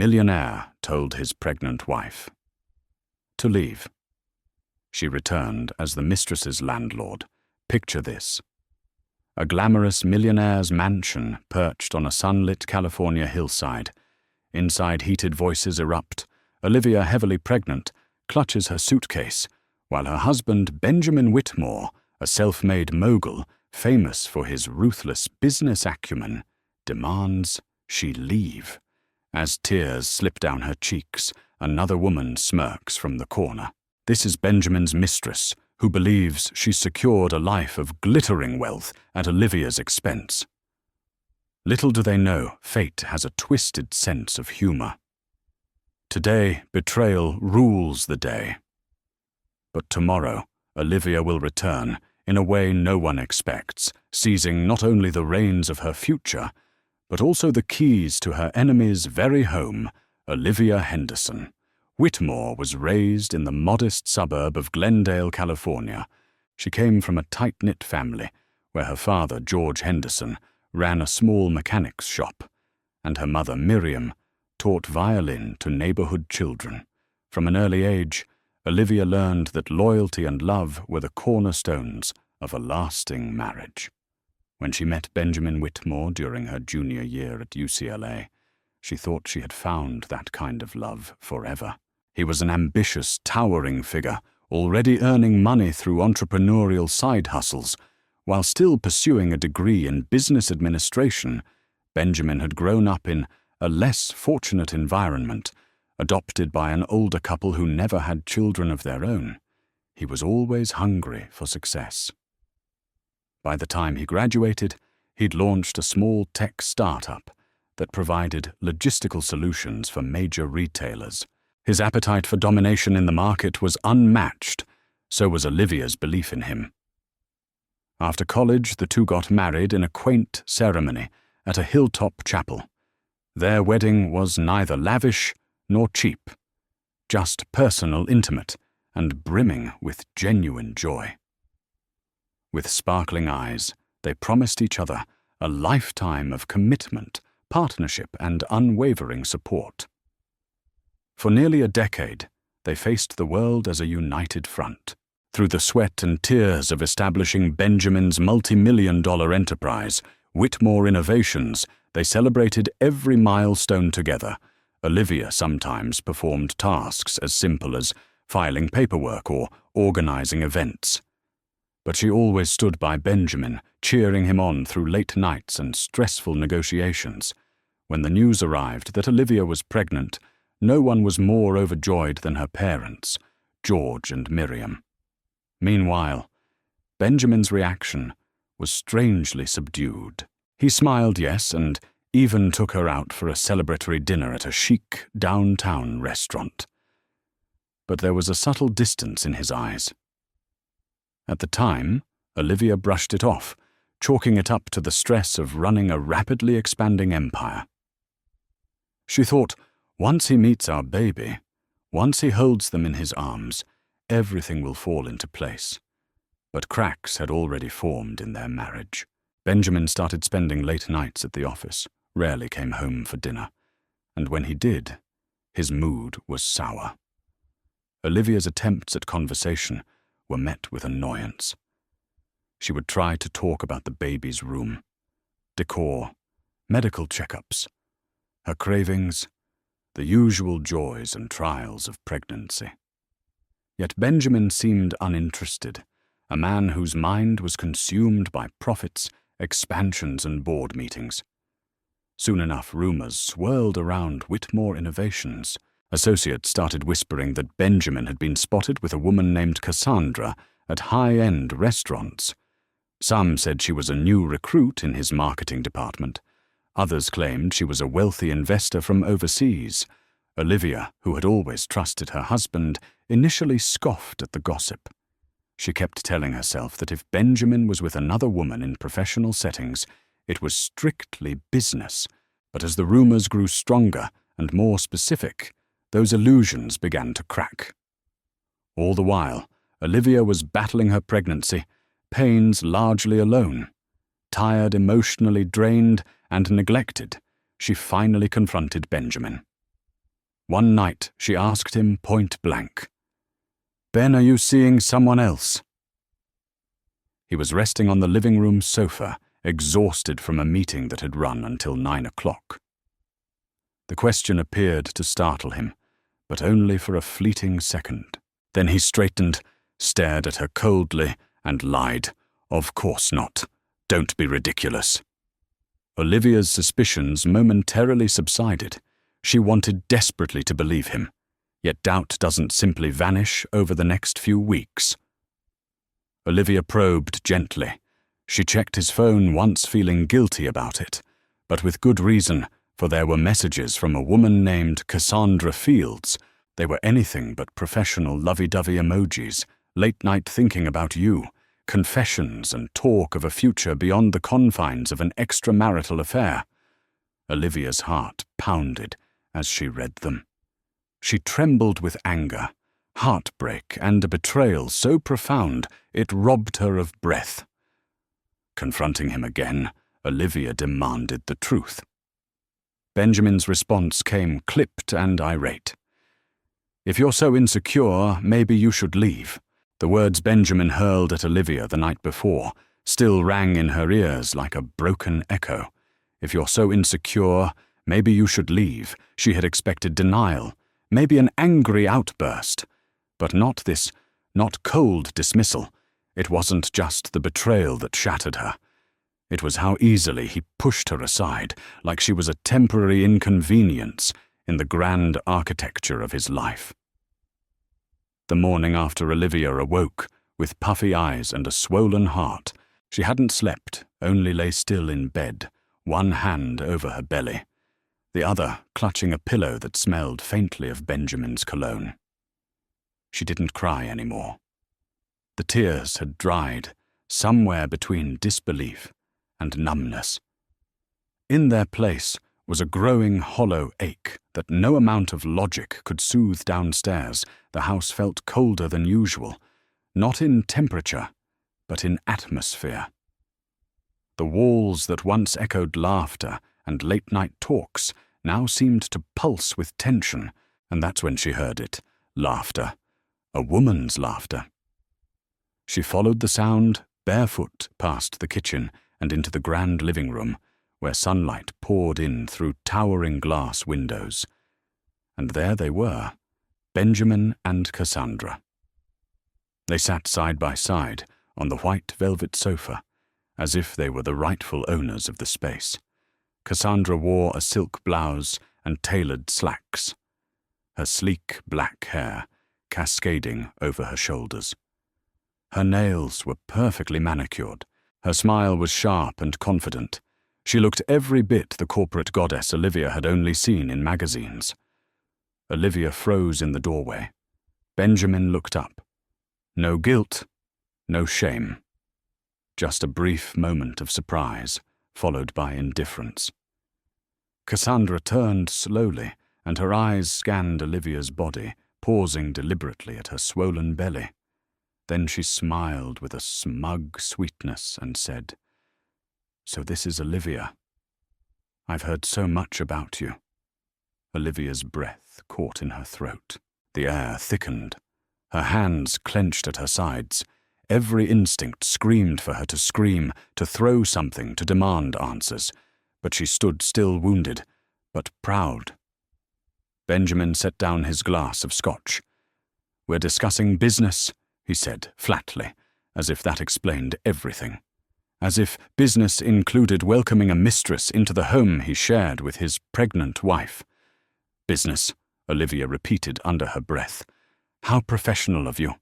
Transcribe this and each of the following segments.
Millionaire told his pregnant wife to leave. She returned as the mistress's landlord. Picture this: a glamorous millionaire's mansion perched on a sunlit California hillside. Inside, heated voices erupt. Olivia, heavily pregnant, clutches her suitcase, while her husband, Benjamin Whitmore, a self-made mogul famous for his ruthless business acumen, demands she leave. As tears slip down her cheeks, another woman smirks from the corner. This is Benjamin's mistress, who believes she's secured a life of glittering wealth at Olivia's expense. Little do they know, fate has a twisted sense of humor. Today, betrayal rules the day. But tomorrow, Olivia will return in a way no one expects, seizing not only the reins of her future, but also the keys to her enemy's very home, Olivia Henderson. Whitmore was raised in the modest suburb of Glendale, California. She came from a tight-knit family where her father, George Henderson, ran a small mechanics shop, and her mother, Miriam, taught violin to neighborhood children. From an early age, Olivia learned that loyalty and love were the cornerstones of a lasting marriage. When she met Benjamin Whitmore during her junior year at UCLA, she thought she had found that kind of love forever. He was an ambitious, towering figure, already earning money through entrepreneurial side hustles. While still pursuing a degree in business administration, Benjamin had grown up in a less fortunate environment, adopted by an older couple who never had children of their own. He was always hungry for success. By the time he graduated, he'd launched a small tech startup that provided logistical solutions for major retailers. His appetite for domination in the market was unmatched, so was Olivia's belief in him. After college, the two got married in a quaint ceremony at a hilltop chapel. Their wedding was neither lavish nor cheap, just personal, intimate, and brimming with genuine joy. With sparkling eyes, they promised each other a lifetime of commitment, partnership, and unwavering support. For nearly a decade, they faced the world as a united front. Through the sweat and tears of establishing Benjamin's multi-million-dollar enterprise, Whitmore Innovations, they celebrated every milestone together. Olivia sometimes performed tasks as simple as filing paperwork or organizing events. But she always stood by Benjamin, cheering him on through late nights and stressful negotiations. When the news arrived that Olivia was pregnant, no one was more overjoyed than her parents, George and Miriam. Meanwhile, Benjamin's reaction was strangely subdued. He smiled, yes, and even took her out for a celebratory dinner at a chic downtown restaurant. But there was a subtle distance in his eyes. At the time, Olivia brushed it off, chalking it up to the stress of running a rapidly expanding empire. She thought, once he meets our baby, once he holds them in his arms, everything will fall into place. But cracks had already formed in their marriage. Benjamin started spending late nights at the office, rarely came home for dinner, and when he did, his mood was sour. Olivia's attempts at conversation were met with annoyance. She would try to talk about the baby's room, decor, medical checkups, her cravings, the usual joys and trials of pregnancy. Yet Benjamin seemed uninterested, a man whose mind was consumed by profits, expansions, and board meetings. Soon enough, rumors swirled around Whitmore Innovations. Associates started whispering that Benjamin had been spotted with a woman named Cassandra at high-end restaurants. Some said she was a new recruit in his marketing department. Others claimed she was a wealthy investor from overseas. Olivia, who had always trusted her husband, initially scoffed at the gossip. She kept telling herself that if Benjamin was with another woman in professional settings, it was strictly business. But as the rumors grew stronger and more specific, those illusions began to crack. All the while, Olivia was battling her pregnancy, pains largely alone. Tired, emotionally drained, and neglected, she finally confronted Benjamin. One night she asked him point blank, "Ben, are you seeing someone else?" He was resting on the living room sofa, exhausted from a meeting that had run until 9 o'clock. The question appeared to startle him, but only for a fleeting second. Then he straightened, stared at her coldly, and lied. "Of course not. Don't be ridiculous." Olivia's suspicions momentarily subsided. She wanted desperately to believe him, yet doubt doesn't simply vanish over the next few weeks. Olivia probed gently. She checked his phone once, feeling guilty about it, but with good reason, for there were messages from a woman named Cassandra Fields. They were anything but professional lovey-dovey emojis, late-night thinking about you, confessions and talk of a future beyond the confines of an extramarital affair. Olivia's heart pounded as she read them. She trembled with anger, heartbreak, and a betrayal so profound it robbed her of breath. Confronting him again, Olivia demanded the truth. Benjamin's response came clipped and irate. "If you're so insecure, maybe you should leave." The words Benjamin hurled at Olivia the night before still rang in her ears like a broken echo. If you're so insecure, maybe you should leave. She had expected denial, maybe an angry outburst, but not cold dismissal. It wasn't just the betrayal that shattered her. It was how easily he pushed her aside, like she was a temporary inconvenience in the grand architecture of his life. The morning after Olivia awoke, with puffy eyes and a swollen heart, she hadn't slept, only lay still in bed, one hand over her belly, the other clutching a pillow that smelled faintly of Benjamin's cologne. She didn't cry anymore. The tears had dried, somewhere between disbelief and numbness. In their place was a growing hollow ache that no amount of logic could soothe downstairs. The house felt colder than usual, not in temperature, but in atmosphere. The walls that once echoed laughter and late-night talks now seemed to pulse with tension, and that's when she heard it. Laughter. A woman's laughter. She followed the sound, barefoot, past the kitchen and into the grand living room, where sunlight poured in through towering glass windows. And there they were, Benjamin and Cassandra. They sat side by side on the white velvet sofa, as if they were the rightful owners of the space. Cassandra wore a silk blouse and tailored slacks, her sleek black hair cascading over her shoulders. Her nails were perfectly manicured. Her smile was sharp and confident. She looked every bit the corporate goddess Olivia had only seen in magazines. Olivia froze in the doorway. Benjamin looked up. No guilt, no shame. Just a brief moment of surprise, followed by indifference. Cassandra turned slowly, and her eyes scanned Olivia's body, pausing deliberately at her swollen belly. Then she smiled with a smug sweetness and said, "So this is Olivia. I've heard so much about you." Olivia's breath caught in her throat. The air thickened. Her hands clenched at her sides. Every instinct screamed for her to scream, to throw something, to demand answers. But she stood still, wounded, but proud. Benjamin set down his glass of scotch. "We're discussing business," he said flatly, as if that explained everything. As if business included welcoming a mistress into the home he shared with his pregnant wife. "Business," Olivia repeated under her breath. "How professional of you."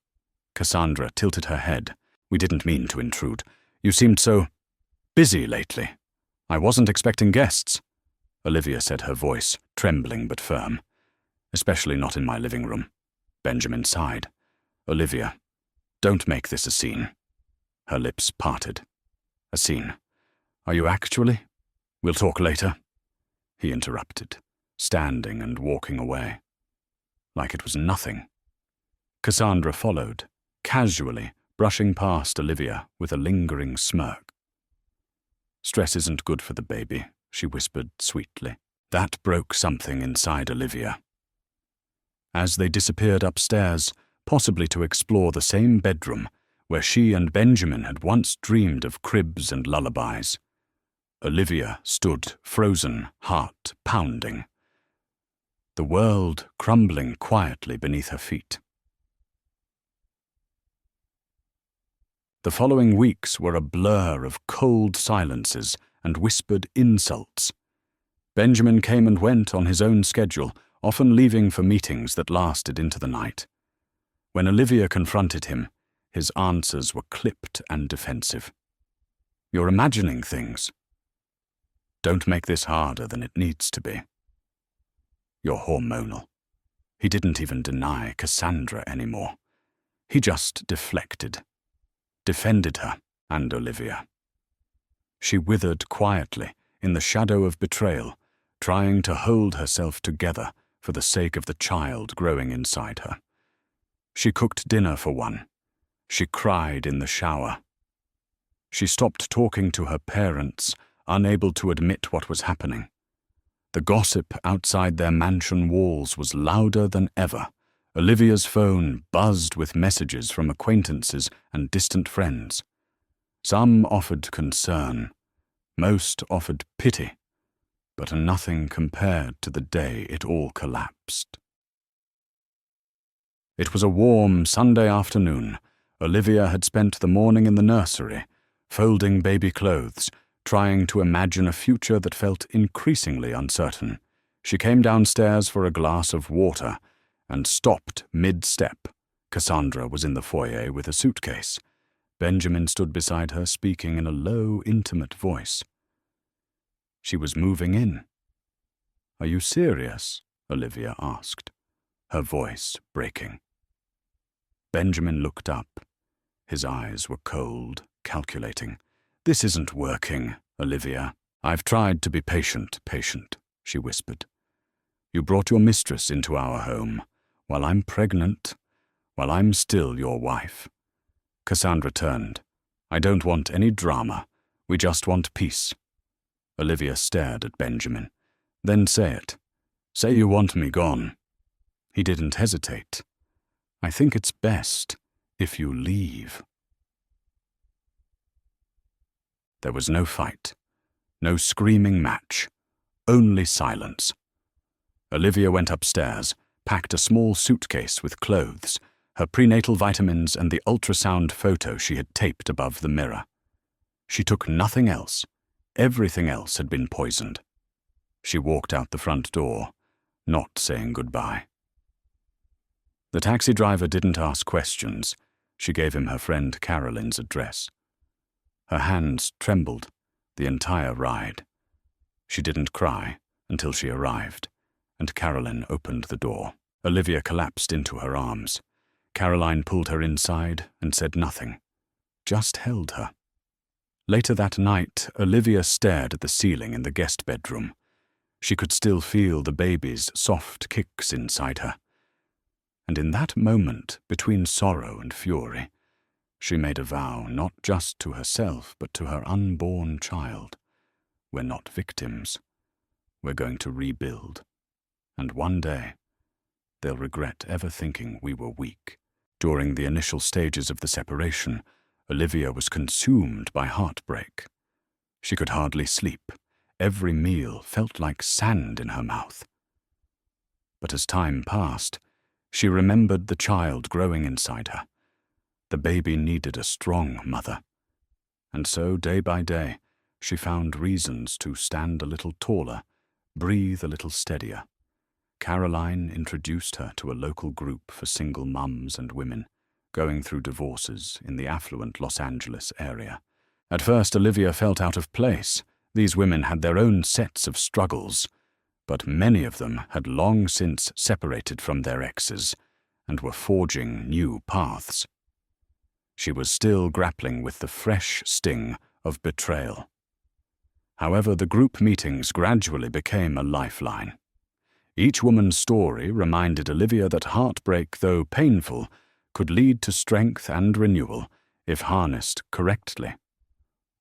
Cassandra tilted her head. "We didn't mean to intrude. You seemed so busy lately. I wasn't expecting guests," Olivia said, her voice trembling but firm. "Especially not in my living room." Benjamin sighed. "Olivia, don't make this a scene." Her lips parted. "A scene? Are you actually? We'll talk later," he interrupted, standing and walking away. Like it was nothing. Cassandra followed, casually, brushing past Olivia with a lingering smirk. "Stress isn't good for the baby," she whispered sweetly. That broke something inside Olivia. As they disappeared upstairs, possibly to explore the same bedroom where she and Benjamin had once dreamed of cribs and lullabies, Olivia stood frozen, heart pounding, the world crumbling quietly beneath her feet. The following weeks were a blur of cold silences and whispered insults. Benjamin came and went on his own schedule, often leaving for meetings that lasted into the night. When Olivia confronted him, his answers were clipped and defensive. "You're imagining things. Don't make this harder than it needs to be. You're hormonal." He didn't even deny Cassandra anymore. He just deflected. Defended her and Olivia. She withered quietly in the shadow of betrayal, trying to hold herself together for the sake of the child growing inside her. She cooked dinner for one. She cried in the shower. She stopped talking to her parents, unable to admit what was happening. The gossip outside their mansion walls was louder than ever. Olivia's phone buzzed with messages from acquaintances and distant friends. Some offered concern. Most offered pity. But nothing compared to the day it all collapsed. It was a warm Sunday afternoon. Olivia had spent the morning in the nursery, folding baby clothes, trying to imagine a future that felt increasingly uncertain. She came downstairs for a glass of water and stopped mid-step. Cassandra was in the foyer with a suitcase. Benjamin stood beside her, speaking in a low, intimate voice. She was moving in. "Are you serious?" Olivia asked, her voice breaking. Benjamin looked up. His eyes were cold, calculating. "This isn't working, Olivia. I've tried to be patient, she whispered. "You brought your mistress into our home, while I'm pregnant, while I'm still your wife." Cassandra turned. "I don't want any drama. We just want peace." Olivia stared at Benjamin. "Then say it. Say you want me gone." He didn't hesitate. "I think it's best if you leave." There was no fight, no screaming match, only silence. Olivia went upstairs, packed a small suitcase with clothes, her prenatal vitamins and the ultrasound photo she had taped above the mirror. She took nothing else. Everything else had been poisoned. She walked out the front door, not saying goodbye. The taxi driver didn't ask questions. She gave him her friend Carolyn's address. Her hands trembled the entire ride. She didn't cry until she arrived, and Carolyn opened the door. Olivia collapsed into her arms. Caroline pulled her inside and said nothing, just held her. Later that night, Olivia stared at the ceiling in the guest bedroom. She could still feel the baby's soft kicks inside her. And in that moment, between sorrow and fury, she made a vow not just to herself but to her unborn child. "We're not victims. We're going to rebuild. And one day, they'll regret ever thinking we were weak." During the initial stages of the separation, Olivia was consumed by heartbreak. She could hardly sleep. Every meal felt like sand in her mouth. But as time passed, she remembered the child growing inside her. The baby needed a strong mother. And so, day by day, she found reasons to stand a little taller, breathe a little steadier. Caroline introduced her to a local group for single mums and women going through divorces in the affluent Los Angeles area. At first, Olivia felt out of place. These women had their own sets of struggles, but many of them had long since separated from their exes and were forging new paths. She was still grappling with the fresh sting of betrayal. However, the group meetings gradually became a lifeline. Each woman's story reminded Olivia that heartbreak, though painful, could lead to strength and renewal if harnessed correctly.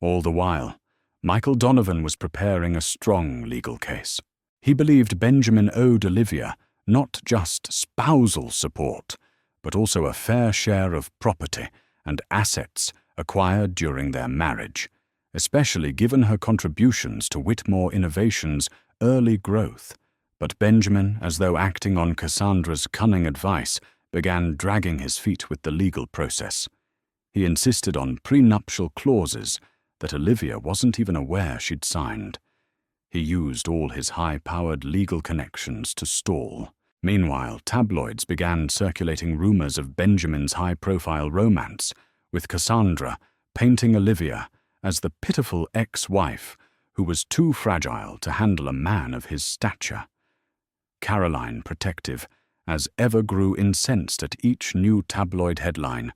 All the while, Michael Donovan was preparing a strong legal case. He believed Benjamin owed Olivia not just spousal support, but also a fair share of property and assets acquired during their marriage, especially given her contributions to Whitmore Innovations' early growth. But Benjamin, as though acting on Cassandra's cunning advice, began dragging his feet with the legal process. He insisted on prenuptial clauses that Olivia wasn't even aware she'd signed. He used all his high-powered legal connections to stall. Meanwhile, tabloids began circulating rumors of Benjamin's high-profile romance, with Cassandra painting Olivia as the pitiful ex-wife who was too fragile to handle a man of his stature. Caroline, protective, as ever, grew incensed at each new tabloid headline.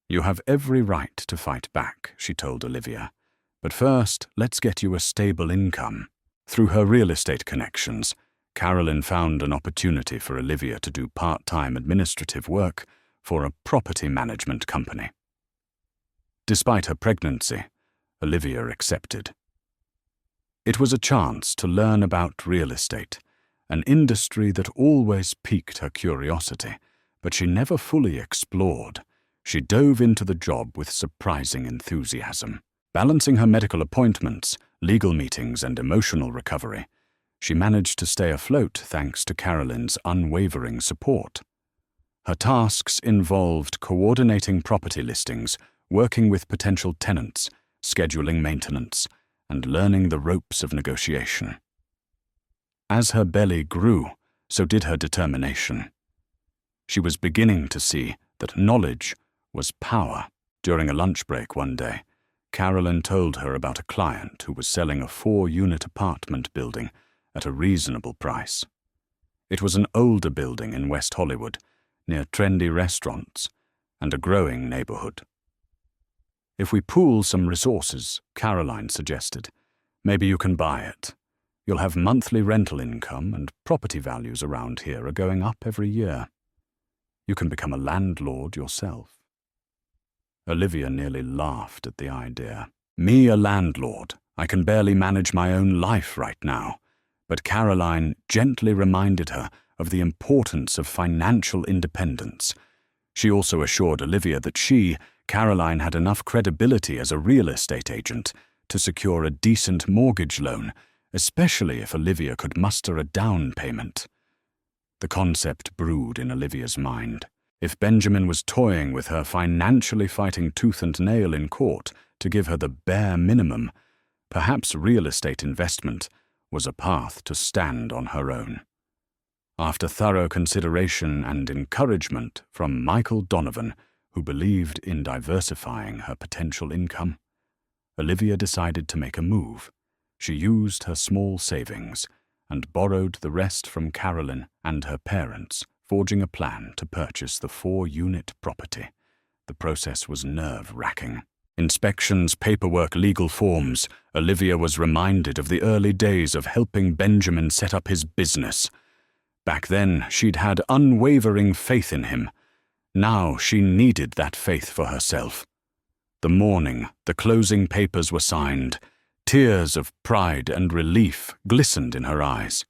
"You have every right to fight back," she told Olivia. "But first, let's get you a stable income." Through her real estate connections, Carolyn found an opportunity for Olivia to do part-time administrative work for a property management company. Despite her pregnancy, Olivia accepted. It was a chance to learn about real estate, an industry that always piqued her curiosity, but she never fully explored. She dove into the job with surprising enthusiasm. Balancing her medical appointments, legal meetings, and emotional recovery, she managed to stay afloat thanks to Carolyn's unwavering support. Her tasks involved coordinating property listings, working with potential tenants, scheduling maintenance, and learning the ropes of negotiation. As her belly grew, so did her determination. She was beginning to see that knowledge was power. During a lunch break one day, Carolyn told her about a client who was selling a 4-unit apartment building at a reasonable price. It was an older building in West Hollywood, near trendy restaurants and a growing neighborhood. "If we pool some resources," Caroline suggested, "maybe you can buy it. You'll have monthly rental income, and property values around here are going up every year. You can become a landlord yourself." Olivia nearly laughed at the idea. "Me, a landlord? I can barely manage my own life right now." But Caroline gently reminded her of the importance of financial independence. She also assured Olivia that she, Caroline, had enough credibility as a real estate agent to secure a decent mortgage loan, especially if Olivia could muster a down payment. The concept brewed in Olivia's mind. If Benjamin was toying with her, financially fighting tooth and nail in court to give her the bare minimum, perhaps real estate investment was a path to stand on her own. After thorough consideration and encouragement from Michael Donovan, who believed in diversifying her potential income, Olivia decided to make a move. She used her small savings and borrowed the rest from Carolyn and her parents, forging a plan to purchase the 4-unit property. The process was nerve-wracking. Inspections, paperwork, legal forms. Olivia was reminded of the early days of helping Benjamin set up his business. Back then, she'd had unwavering faith in him. Now she needed that faith for herself. The morning the closing papers were signed, tears of pride and relief glistened in her eyes.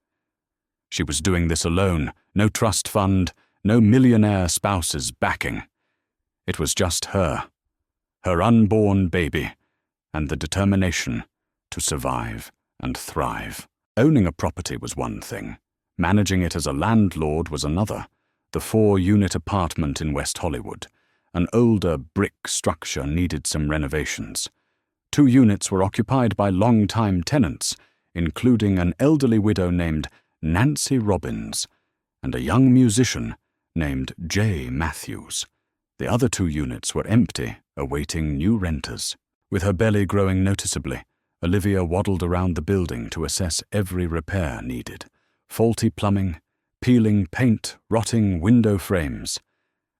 She was doing this alone, no trust fund, no millionaire spouse's backing. It was just her unborn baby, and the determination to survive and thrive. Owning a property was one thing. Managing it as a landlord was another. The 4-unit apartment in West Hollywood, an older brick structure, needed some renovations. 2 units were occupied by long-time tenants, including an elderly widow named Nancy Robbins and a young musician named Jay Matthews. The other 2 units were empty, awaiting new renters. With her belly growing noticeably, Olivia waddled around the building to assess every repair needed. Faulty plumbing, peeling paint, rotting window frames.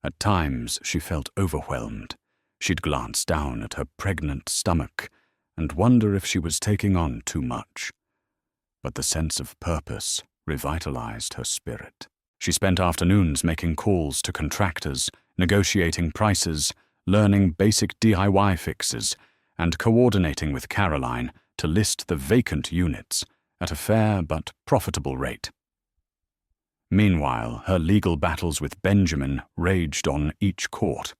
At times, she felt overwhelmed. She'd glance down at her pregnant stomach and wonder if she was taking on too much. But the sense of purpose revitalized her spirit. She spent afternoons making calls to contractors, negotiating prices, learning basic DIY fixes, and coordinating with Caroline to list the vacant units at a fair but profitable rate. Meanwhile, her legal battles with Benjamin raged on each court.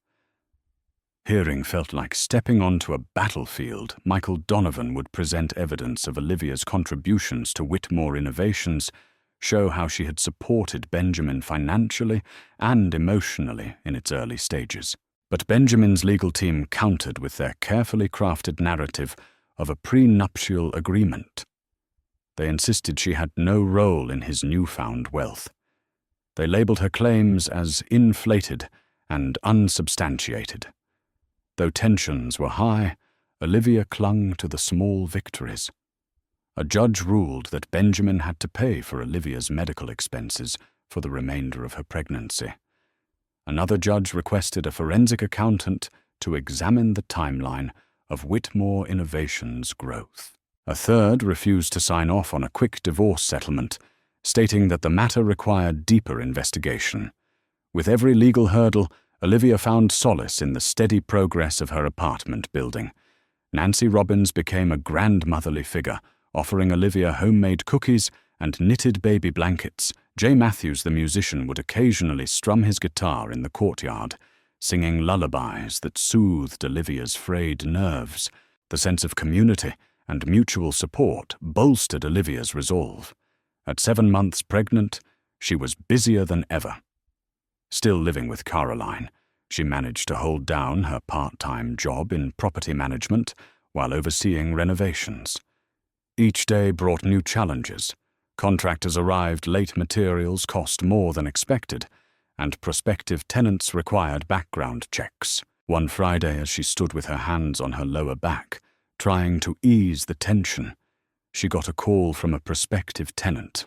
Hearing felt like stepping onto a battlefield. Michael Donovan would present evidence of Olivia's contributions to Whitmore Innovations, show how she had supported Benjamin financially and emotionally in its early stages. But Benjamin's legal team countered with their carefully crafted narrative of a prenuptial agreement. They insisted she had no role in his newfound wealth. They labeled her claims as inflated and unsubstantiated. Though tensions were high, Olivia clung to the small victories. A judge ruled that Benjamin had to pay for Olivia's medical expenses for the remainder of her pregnancy. Another judge requested a forensic accountant to examine the timeline of Whitmore Innovations' growth. A third refused to sign off on a quick divorce settlement, stating that the matter required deeper investigation. With every legal hurdle, Olivia found solace in the steady progress of her apartment building. Nancy Robbins became a grandmotherly figure, offering Olivia homemade cookies and knitted baby blankets. Jay Matthews, the musician, would occasionally strum his guitar in the courtyard, singing lullabies that soothed Olivia's frayed nerves. The sense of community and mutual support bolstered Olivia's resolve. At 7 months pregnant, she was busier than ever. Still living with Caroline, she managed to hold down her part-time job in property management while overseeing renovations. Each day brought new challenges. Contractors arrived late, materials cost more than expected, and prospective tenants required background checks. One Friday, as she stood with her hands on her lower back, trying to ease the tension, she got a call from a prospective tenant.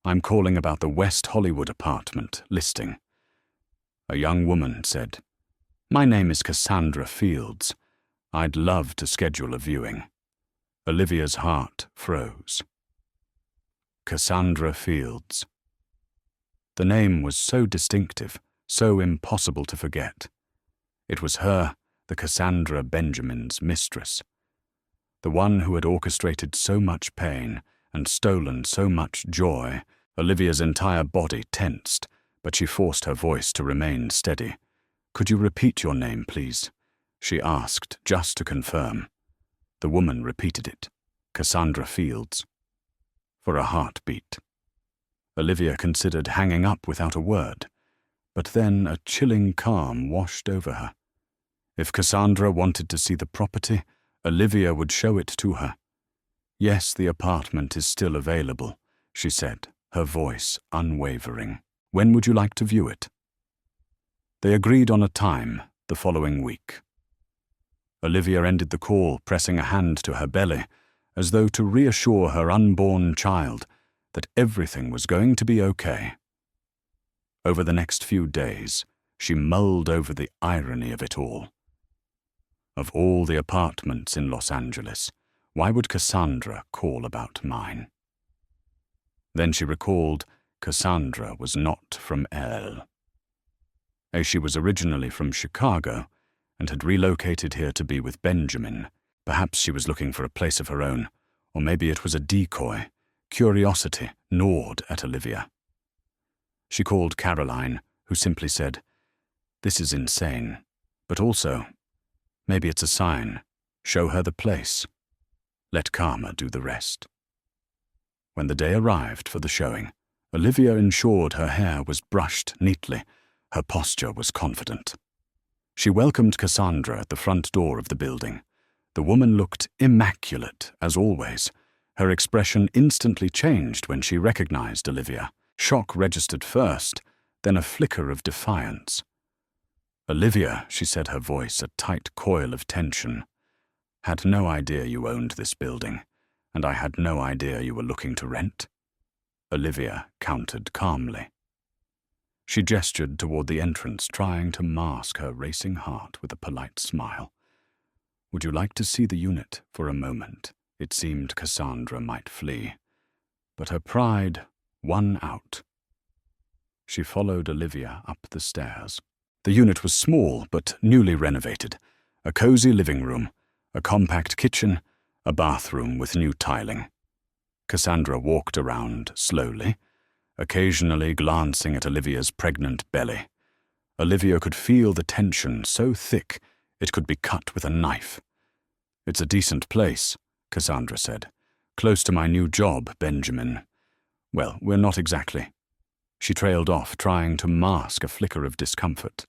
"I'm calling about the West Hollywood apartment listing." A young woman said, "My name is Cassandra Fields. I'd love to schedule a viewing." Olivia's heart froze. Cassandra Fields. The name was so distinctive, so impossible to forget. It was her, the Cassandra Benjamin's mistress. The one who had orchestrated so much pain and stolen so much joy. Olivia's entire body tensed, but she forced her voice to remain steady. "Could you repeat your name, please?" she asked, just to confirm. The woman repeated it, Cassandra Fields. For a heartbeat. Olivia considered hanging up without a word, but then a chilling calm washed over her. If Cassandra wanted to see the property, Olivia would show it to her. "Yes, the apartment is still available," she said, her voice unwavering. "When would you like to view it?" They agreed on a time the following week. Olivia ended the call, pressing a hand to her belly, as though to reassure her unborn child that everything was going to be okay. Over the next few days, she mulled over the irony of it all. Of all the apartments in Los Angeles, why would Cassandra call about mine? Then she recalled Cassandra was not from L. A. She was originally from Chicago and had relocated here to be with Benjamin. Perhaps she was looking for a place of her own, or maybe it was a decoy. Curiosity gnawed at Olivia. She called Caroline, who simply said, "This is insane, but also, maybe it's a sign. Show her the place. Let karma do the rest." When the day arrived for the showing, Olivia ensured her hair was brushed neatly. Her posture was confident. She welcomed Cassandra at the front door of the building. The woman looked immaculate, as always. Her expression instantly changed when she recognized Olivia. Shock registered first, then a flicker of defiance. "Olivia," she said, her voice a tight coil of tension, "had no idea you owned this building, and I had no idea you were looking to rent." Olivia countered calmly. She gestured toward the entrance, trying to mask her racing heart with a polite smile. "Would you like to see the unit for a moment?" It seemed Cassandra might flee, but her pride won out. She followed Olivia up the stairs. The unit was small but newly renovated. A cozy living room, a compact kitchen, a bathroom with new tiling. Cassandra walked around slowly. occasionally glancing at Olivia's pregnant belly. Olivia could feel the tension so thick it could be cut with a knife. "It's a decent place," Cassandra said. "Close to my new job, Benjamin." "Well, we're not exactly." She trailed off, trying to mask a flicker of discomfort.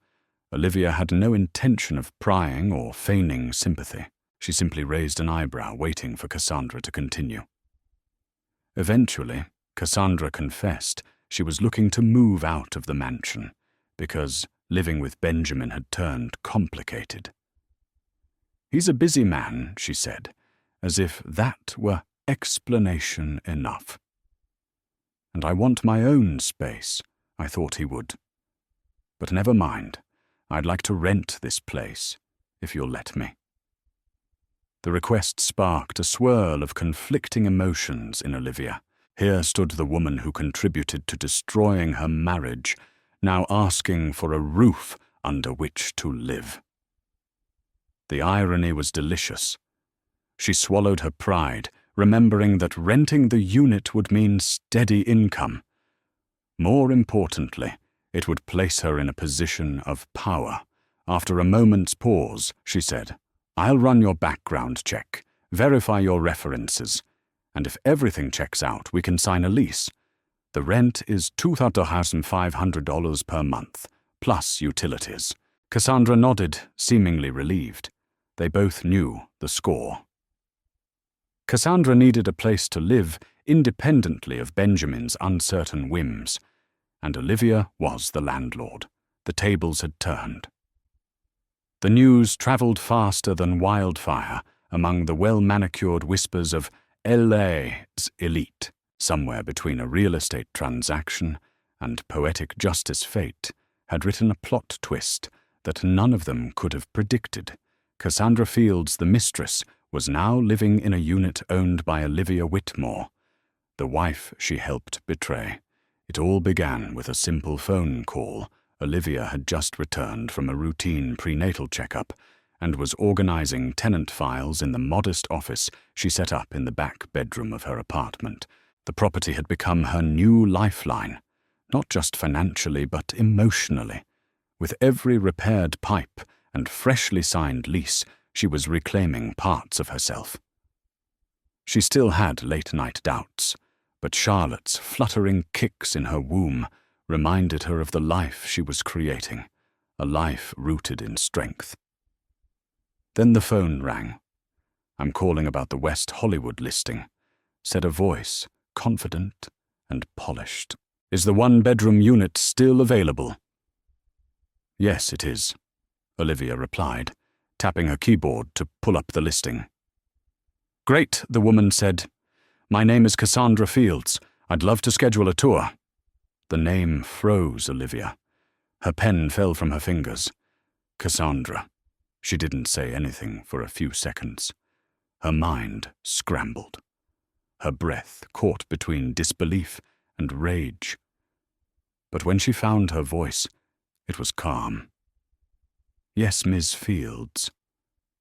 Olivia had no intention of prying or feigning sympathy. She simply raised an eyebrow, waiting for Cassandra to continue. Eventually, Cassandra confessed she was looking to move out of the mansion because living with Benjamin had turned complicated. "He's a busy man," she said, as if that were explanation enough. "And I want my own space," I thought he would. "But never mind. I'd like to rent this place, if you'll let me." The request sparked a swirl of conflicting emotions in Olivia. Here stood the woman who contributed to destroying her marriage, now asking for a roof under which to live. The irony was delicious. She swallowed her pride, remembering that renting the unit would mean steady income. More importantly, it would place her in a position of power. After a moment's pause, she said, "I'll run your background check, verify your references, and if everything checks out, we can sign a lease. The rent is $2,500 per month, plus utilities." Cassandra nodded, seemingly relieved. They both knew the score. Cassandra needed a place to live independently of Benjamin's uncertain whims, and Olivia was the landlord. The tables had turned. The news travelled faster than wildfire among the well-manicured whispers of LA's elite. Somewhere between a real estate transaction and poetic justice fate had written a plot twist that none of them could have predicted. Cassandra Fields, the mistress, was now living in a unit owned by Olivia Whitmore, the wife she helped betray. It all began with a simple phone call. Olivia had just returned from a routine prenatal checkup and was organizing tenant files in the modest office she set up in the back bedroom of her apartment. The property had become her new lifeline, not just financially but emotionally. With every repaired pipe and freshly signed lease, she was reclaiming parts of herself. She still had late-night doubts, but Charlotte's fluttering kicks in her womb reminded her of the life she was creating, a life rooted in strength. Then the phone rang. "I'm calling about the West Hollywood listing," said a voice, confident and polished. "Is the one-bedroom unit still available?" "Yes, it is," Olivia replied, tapping her keyboard to pull up the listing. "Great," the woman said. "My name is Cassandra Fields. I'd love to schedule a tour." The name froze Olivia. Her pen fell from her fingers. Cassandra. She didn't say anything for a few seconds. Her mind scrambled. Her breath caught between disbelief and rage. But when she found her voice, it was calm. "Yes, Ms. Fields,"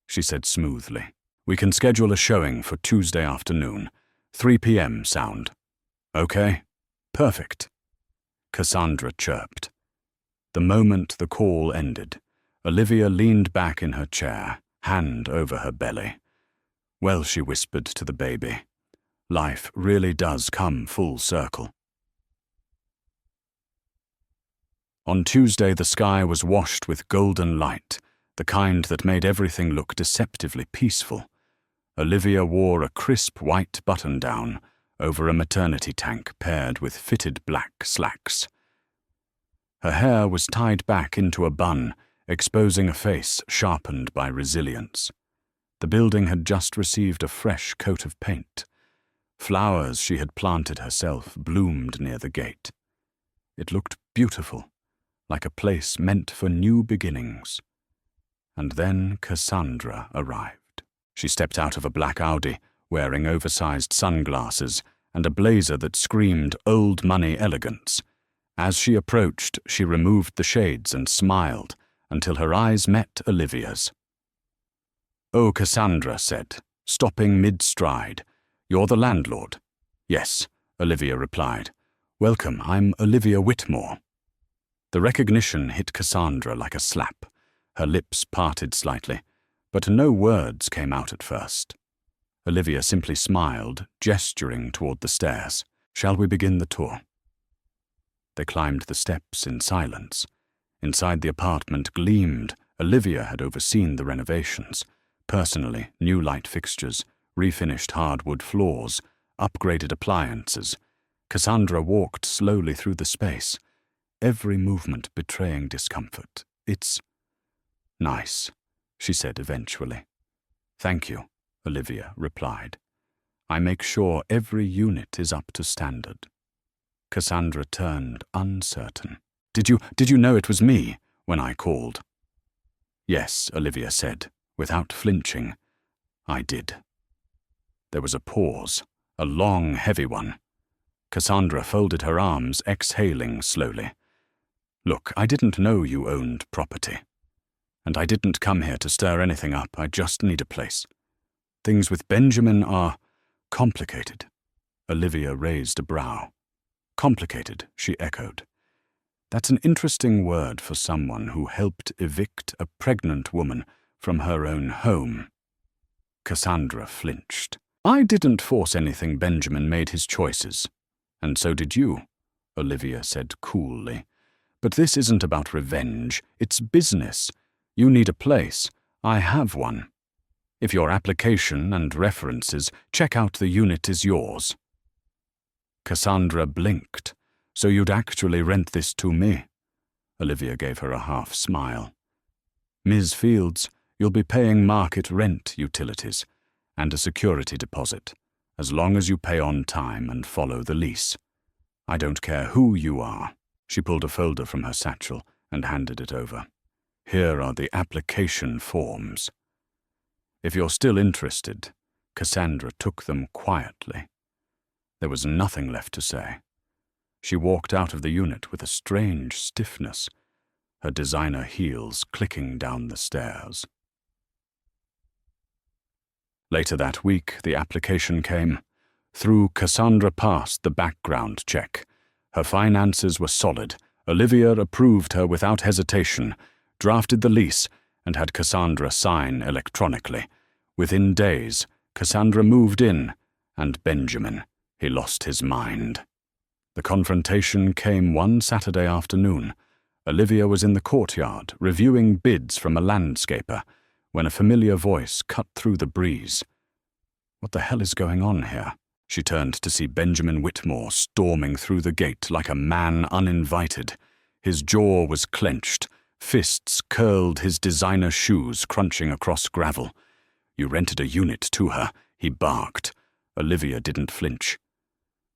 she said smoothly. "We can schedule a showing for Tuesday afternoon. 3 p.m. sound. Okay? Perfect." Cassandra chirped. The moment the call ended, Olivia leaned back in her chair, hand over her belly. "Well," she whispered to the baby, "life really does come full circle." On Tuesday, the sky was washed with golden light, the kind that made everything look deceptively peaceful. Olivia wore a crisp white button-down over a maternity tank paired with fitted black slacks. Her hair was tied back into a bun, exposing a face sharpened by resilience. The building had just received a fresh coat of paint. Flowers she had planted herself bloomed near the gate. It looked beautiful, like a place meant for new beginnings. And then Cassandra arrived. She stepped out of a black Audi, wearing oversized sunglasses and a blazer that screamed old money elegance. As she approached, she removed the shades and smiled until her eyes met Olivia's. "Oh," Cassandra said, stopping mid-stride. "You're the landlord?" "Yes," Olivia replied. Welcome, I'm Olivia Whitmore. The recognition hit Cassandra like a slap. Her lips parted slightly, but no words came out at first. Olivia simply smiled, gesturing toward the stairs. Shall we begin the tour? They climbed the steps in silence. Inside the apartment gleamed. Olivia had overseen the renovations. Personally, new light fixtures, refinished hardwood floors, upgraded appliances. Cassandra walked slowly through the space, every movement betraying discomfort. It's nice, she said eventually. Thank you, Olivia replied. I make sure every unit is up to standard. Cassandra turned uncertain. Did you know it was me when I called? Yes, Olivia said, without flinching. I did. There was a pause, a long, heavy one. Cassandra folded her arms, exhaling slowly. Look, I didn't know you owned property. And I didn't come here to stir anything up. I just need a place. Things with Benjamin are complicated. Olivia raised a brow. Complicated, she echoed. That's an interesting word for someone who helped evict a pregnant woman from her own home. Cassandra flinched. I didn't force anything. Benjamin made his choices. And so did you, Olivia said coolly. But this isn't about revenge. It's business. You need a place. I have one. If your application and references check out, the unit is yours. Cassandra blinked. So you'd actually rent this to me? Olivia gave her a half smile. Ms. Fields, you'll be paying market rent, utilities, and a security deposit, as long as you pay on time and follow the lease. I don't care who you are. She pulled a folder from her satchel and handed it over. Here are the application forms. If you're still interested, Cassandra took them quietly. There was nothing left to say. She walked out of the unit with a strange stiffness, her designer heels clicking down the stairs. Later that week, the application came. Through Cassandra passed the background check. Her finances were solid. Olivia approved her without hesitation, drafted the lease, and had Cassandra sign electronically. Within days, Cassandra moved in, and Benjamin, he lost his mind. The confrontation came one Saturday afternoon. Olivia was in the courtyard, reviewing bids from a landscaper, when a familiar voice cut through the breeze. What the hell is going on here? She turned to see Benjamin Whitmore storming through the gate like a man uninvited. His jaw was clenched, fists curled, his designer shoes crunching across gravel. You rented a unit to her, he barked. Olivia didn't flinch.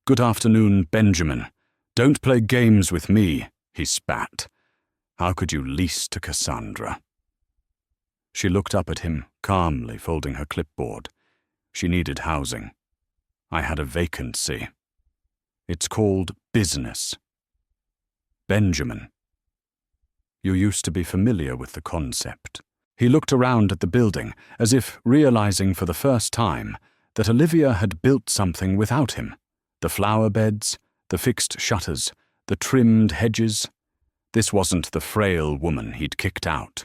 Good afternoon, Benjamin. Don't play games with me, he spat. How could you lease to Cassandra? She looked up at him, calmly folding her clipboard. She needed housing. I had a vacancy. It's called business. Benjamin. You used to be familiar with the concept. He looked around at the building, as if realizing for the first time that Olivia had built something without him. The flower beds, the fixed shutters, the trimmed hedges. This wasn't the frail woman he'd kicked out.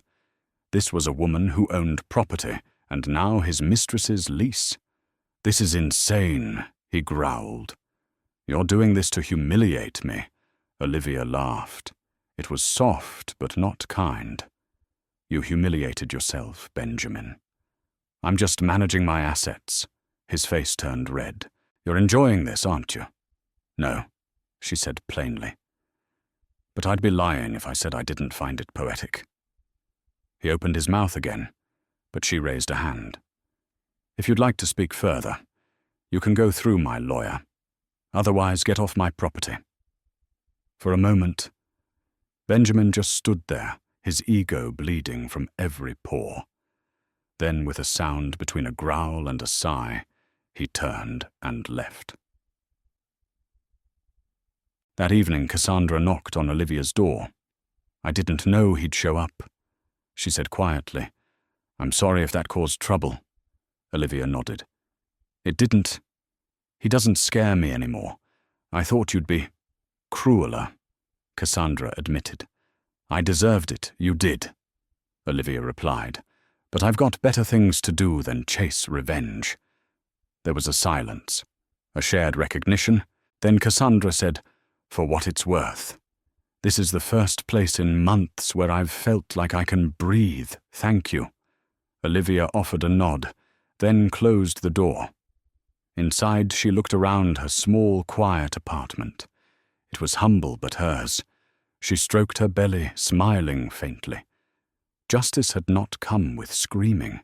This was a woman who owned property, and now his mistress's lease. This is insane, he growled. You're doing this to humiliate me. Olivia laughed. It was soft, but not kind. You humiliated yourself, Benjamin. I'm just managing my assets. His face turned red. You're enjoying this, aren't you? No, she said plainly. But I'd be lying if I said I didn't find it poetic. He opened his mouth again, but she raised a hand. If you'd like to speak further, you can go through my lawyer. Otherwise, get off my property. For a moment, Benjamin just stood there, his ego bleeding from every pore. Then, with a sound between a growl and a sigh, he turned and left. That evening, Cassandra knocked on Olivia's door. I didn't know he'd show up, she said quietly. I'm sorry if that caused trouble. Olivia nodded. It didn't. He doesn't scare me anymore. I thought you'd be. crueler, Cassandra admitted. I deserved it, you did, Olivia replied, but I've got better things to do than chase revenge. There was a silence, a shared recognition. Then Cassandra said, for what it's worth. This is the first place in months where I've felt like I can breathe, thank you. Olivia offered a nod, then closed the door. Inside, she looked around her small, quiet apartment. It was humble but hers. She stroked her belly, smiling faintly. Justice had not come with screaming.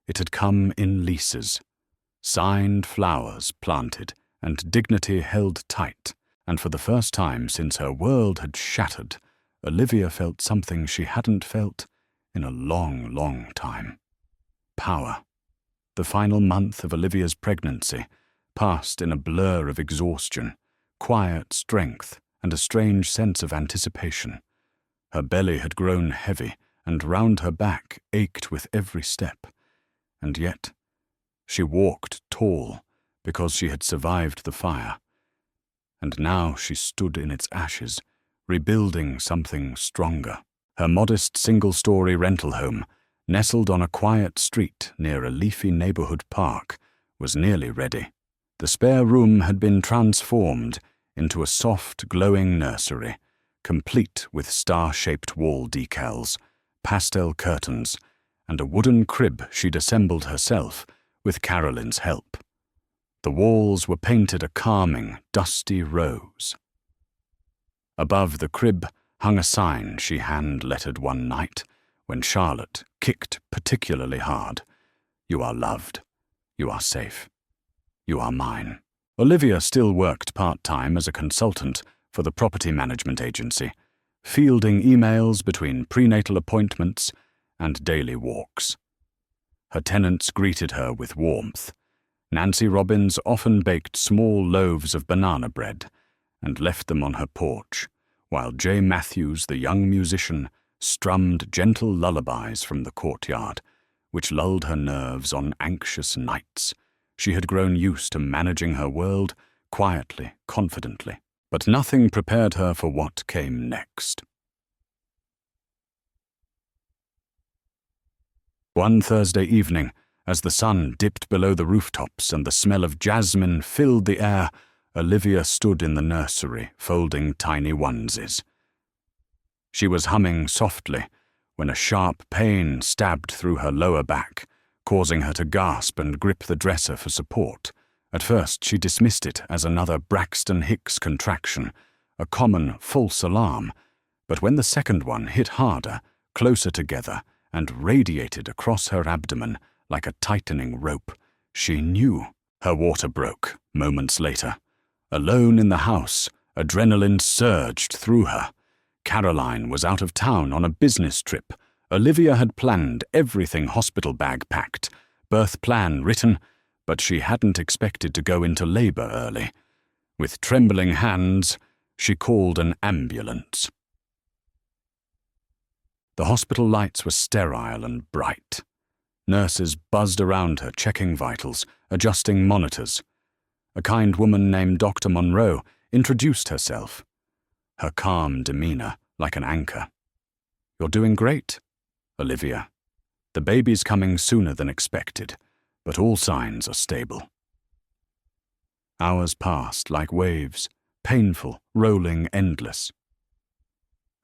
It had come in leases. Signed flowers planted, and dignity held tight. And for the first time since her world had shattered, Olivia felt something she hadn't felt in a long, long time. Power. The final month of Olivia's pregnancy passed in a blur of exhaustion, quiet strength, and a strange sense of anticipation. Her belly had grown heavy, and round her back ached with every step. And yet, she walked tall because she had survived the fire. And now she stood in its ashes, rebuilding something stronger. Her modest single-story rental home, nestled on a quiet street near a leafy neighborhood park, was nearly ready. The spare room had been transformed into a soft, glowing nursery, complete with star-shaped wall decals, pastel curtains, and a wooden crib she'd assembled herself with Carolyn's help. The walls were painted a calming, dusty rose. Above the crib hung a sign she hand-lettered one night when Charlotte kicked particularly hard. You are loved. You are safe. You are mine. Olivia still worked part-time as a consultant for the property management agency, fielding emails between prenatal appointments and daily walks. Her tenants greeted her with warmth. Nancy Robbins often baked small loaves of banana bread and left them on her porch, while J. Matthews, the young musician, strummed gentle lullabies from the courtyard, which lulled her nerves on anxious nights. She had grown used to managing her world quietly, confidently, but nothing prepared her for what came next. One Thursday evening, as the sun dipped below the rooftops and the smell of jasmine filled the air, Olivia stood in the nursery, folding tiny onesies. She was humming softly when a sharp pain stabbed through her lower back, causing her to gasp and grip the dresser for support. At first, she dismissed it as another Braxton Hicks contraction, a common false alarm, but when the second one hit harder, closer together, and radiated across her abdomen like a tightening rope, she knew. Her water broke moments later. Alone in the house, adrenaline surged through her. Caroline was out of town on a business trip. Olivia had planned everything, hospital bag packed, birth plan written, but she hadn't expected to go into labor early. With trembling hands, she called an ambulance. The hospital lights were sterile and bright. Nurses buzzed around her, checking vitals, adjusting monitors. A kind woman named Dr. Monroe introduced herself, her calm demeanor like an anchor. You're doing great, Olivia. The baby's coming sooner than expected, but all signs are stable. Hours passed like waves, painful, rolling, endless.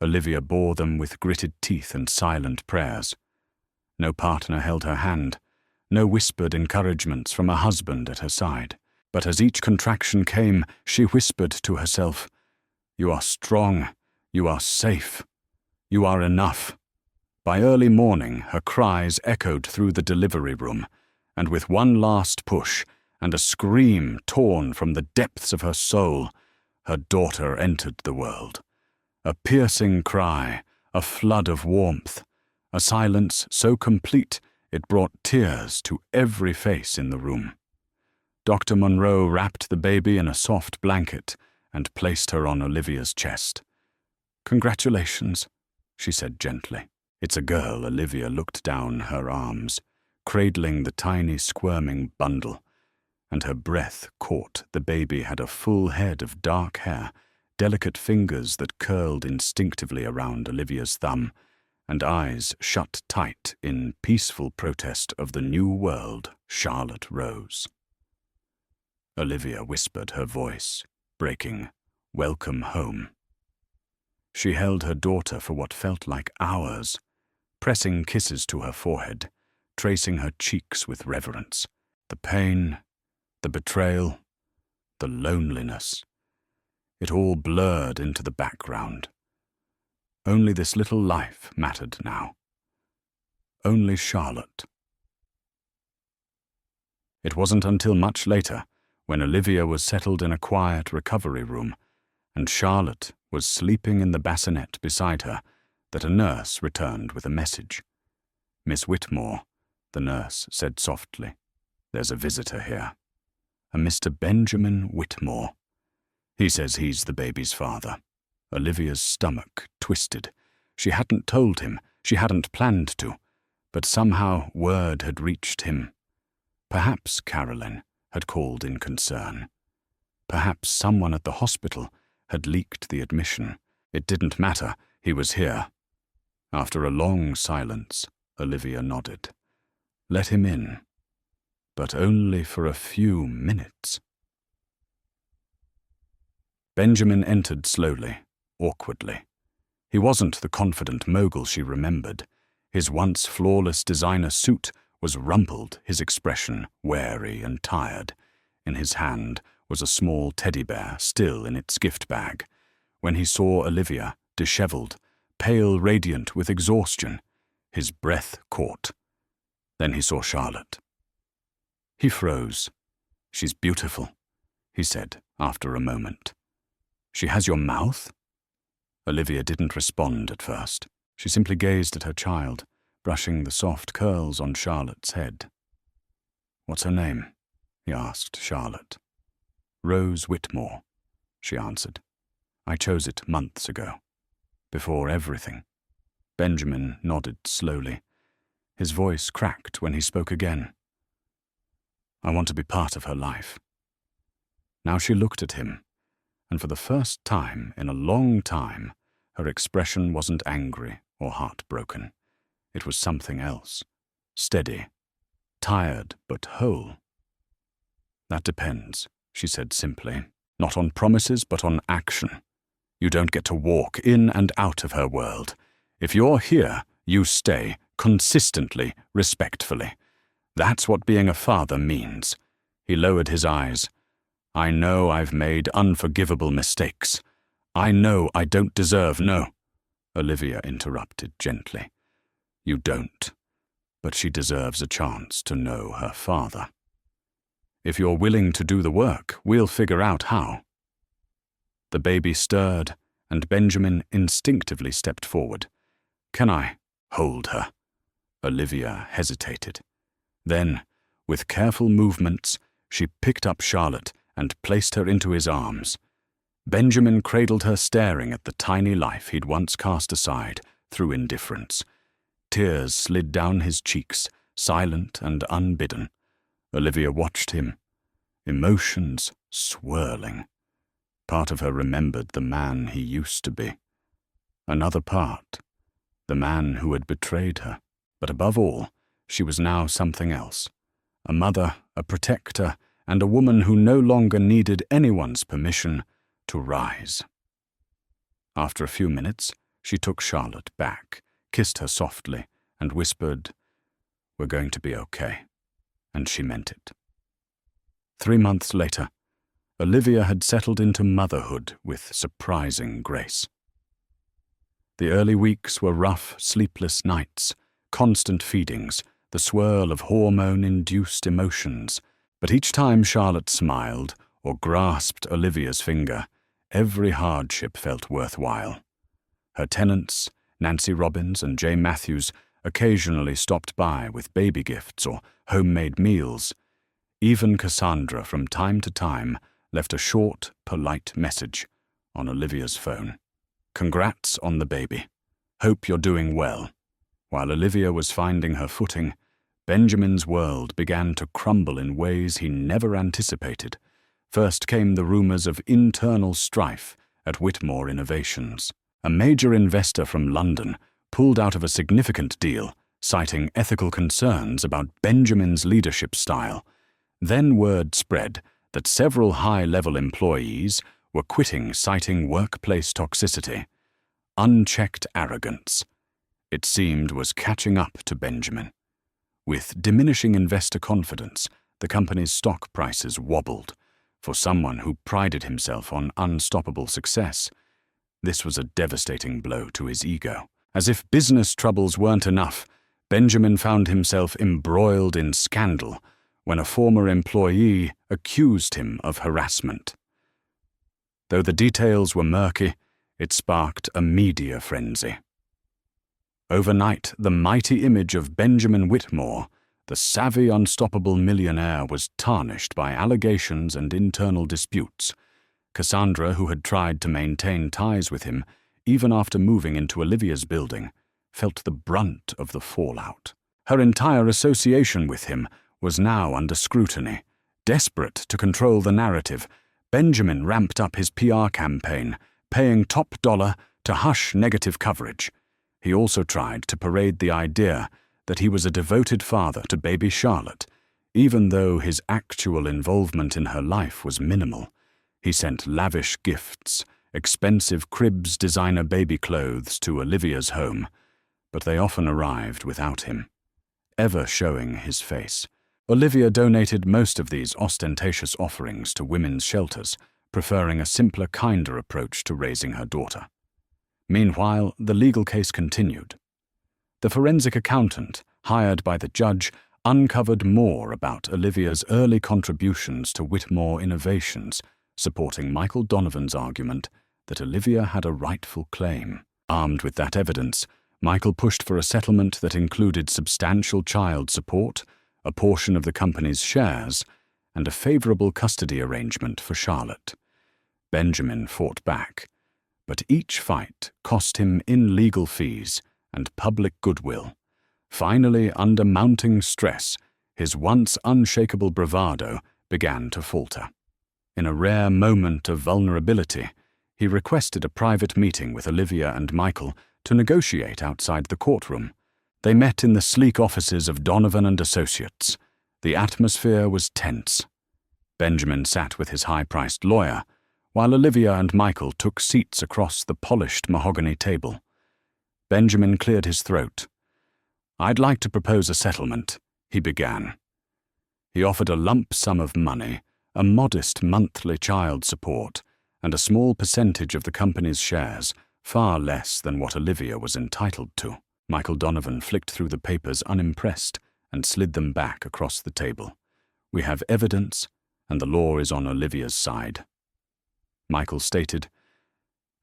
Olivia bore them with gritted teeth and silent prayers. No partner held her hand, no whispered encouragements from a husband at her side. But as each contraction came, she whispered to herself, You are strong, you are safe, you are enough. By early morning, her cries echoed through the delivery room, and with one last push and a scream torn from the depths of her soul, her daughter entered the world. A piercing cry, a flood of warmth, a silence so complete it brought tears to every face in the room. Dr. Monroe wrapped the baby in a soft blanket and placed her on Olivia's chest. Congratulations, she said gently. It's a girl. Olivia looked down her arms, cradling the tiny squirming bundle, and her breath caught the baby had a full head of dark hair, delicate fingers that curled instinctively around Olivia's thumb, and eyes shut tight in peaceful protest of the new world Charlotte Rose. Olivia whispered, her voice breaking, "Welcome home." She held her daughter for what felt like hours, pressing kisses to her forehead, tracing her cheeks with reverence. The pain, the betrayal, the loneliness. It all blurred into the background. Only this little life mattered now. Only Charlotte. It wasn't until much later, when Olivia was settled in a quiet recovery room, and Charlotte was sleeping in the bassinet beside her, that a nurse returned with a message. "Miss Whitmore," the nurse said softly, "there's a visitor here. A Mr. Benjamin Whitmore. He says he's the baby's father." Olivia's stomach twisted. She hadn't told him, she hadn't planned to, but somehow word had reached him. Perhaps Carolyn had called in concern. Perhaps someone at the hospital had leaked the admission. It didn't matter, he was here. After a long silence, Olivia nodded. Let him in, but only for a few minutes. Benjamin entered slowly, awkwardly. He wasn't the confident mogul she remembered. His once flawless designer suit was rumpled, his expression wary and tired. In his hand was a small teddy bear, still in its gift bag. When he saw Olivia, disheveled, pale radiant with exhaustion, his breath caught. Then he saw Charlotte. He froze. "She's beautiful," he said after a moment. "She has your mouth?" Olivia didn't respond at first. She simply gazed at her child, brushing the soft curls on Charlotte's head. "What's her name?" he asked Charlotte. "Rose Whitmore," she answered. "I chose it months ago, before everything." Benjamin nodded slowly. His voice cracked when he spoke again. "I want to be part of her life." Now she looked at him, and for the first time in a long time, her expression wasn't angry or heartbroken. It was something else. Steady, tired but whole. "That depends," she said simply. "Not on promises, but on action. You don't get to walk in and out of her world. If you're here, you stay, consistently, respectfully. That's what being a father means." He lowered his eyes. "I know I've made unforgivable mistakes. I know I don't deserve—" "No," Olivia interrupted gently. "You don't. But she deserves a chance to know her father. If you're willing to do the work, we'll figure out how." The baby stirred, and Benjamin instinctively stepped forward. "Can I hold her?" Olivia hesitated. Then, with careful movements, she picked up Charlotte and placed her into his arms. Benjamin cradled her, staring at the tiny life he'd once cast aside through indifference. Tears slid down his cheeks, silent and unbidden. Olivia watched him, emotions swirling. Part of her remembered the man he used to be. Another part, the man who had betrayed her. But above all, she was now something else. A mother, a protector, and a woman who no longer needed anyone's permission to rise. After a few minutes, she took Charlotte back, kissed her softly, and whispered, "We're going to be okay." And she meant it. 3 months later, Olivia had settled into motherhood with surprising grace. The early weeks were rough, sleepless nights, constant feedings, the swirl of hormone-induced emotions. But each time Charlotte smiled or grasped Olivia's finger, every hardship felt worthwhile. Her tenants, Nancy Robbins and Jay Matthews, occasionally stopped by with baby gifts or homemade meals. Even Cassandra, from time to time, left a short, polite message on Olivia's phone. "Congrats on the baby. Hope you're doing well." While Olivia was finding her footing, Benjamin's world began to crumble in ways he never anticipated. First came the rumors of internal strife at Whitmore Innovations. A major investor from London pulled out of a significant deal, citing ethical concerns about Benjamin's leadership style. Then word spread that several high-level employees were quitting, citing workplace toxicity. Unchecked arrogance, it seemed, was catching up to Benjamin. With diminishing investor confidence, the company's stock prices wobbled. For someone who prided himself on unstoppable success, this was a devastating blow to his ego. As if business troubles weren't enough, Benjamin found himself embroiled in scandal when a former employee accused him of harassment. Though the details were murky, it sparked a media frenzy. Overnight, the mighty image of Benjamin Whitmore, the savvy, unstoppable millionaire, was tarnished by allegations and internal disputes. Cassandra, who had tried to maintain ties with him even after moving into Olivia's building, felt the brunt of the fallout. Her entire association with him was now under scrutiny. Desperate to control the narrative, Benjamin ramped up his PR campaign, paying top dollar to hush negative coverage. He also tried to parade the idea that he was a devoted father to baby Charlotte, even though his actual involvement in her life was minimal. He sent lavish gifts, expensive cribs, designer baby clothes to Olivia's home, but they often arrived without him, ever showing his face. Olivia donated most of these ostentatious offerings to women's shelters, preferring a simpler, kinder approach to raising her daughter. Meanwhile, the legal case continued. The forensic accountant, hired by the judge, uncovered more about Olivia's early contributions to Whitmore Innovations, supporting Michael Donovan's argument that Olivia had a rightful claim. Armed with that evidence, Michael pushed for a settlement that included substantial child support, a portion of the company's shares, and a favorable custody arrangement for Charlotte. Benjamin fought back, but each fight cost him in legal fees and public goodwill. Finally, under mounting stress, his once unshakable bravado began to falter. In a rare moment of vulnerability, he requested a private meeting with Olivia and Michael to negotiate outside the courtroom. They met in the sleek offices of Donovan and Associates. The atmosphere was tense. Benjamin sat with his high-priced lawyer, while Olivia and Michael took seats across the polished mahogany table. Benjamin cleared his throat. "I'd like to propose a settlement," he began. He offered a lump sum of money, a modest monthly child support, and a small percentage of the company's shares, far less than what Olivia was entitled to. Michael Donovan flicked through the papers unimpressed and slid them back across the table. "We have evidence, and the law is on Olivia's side." Michael stated,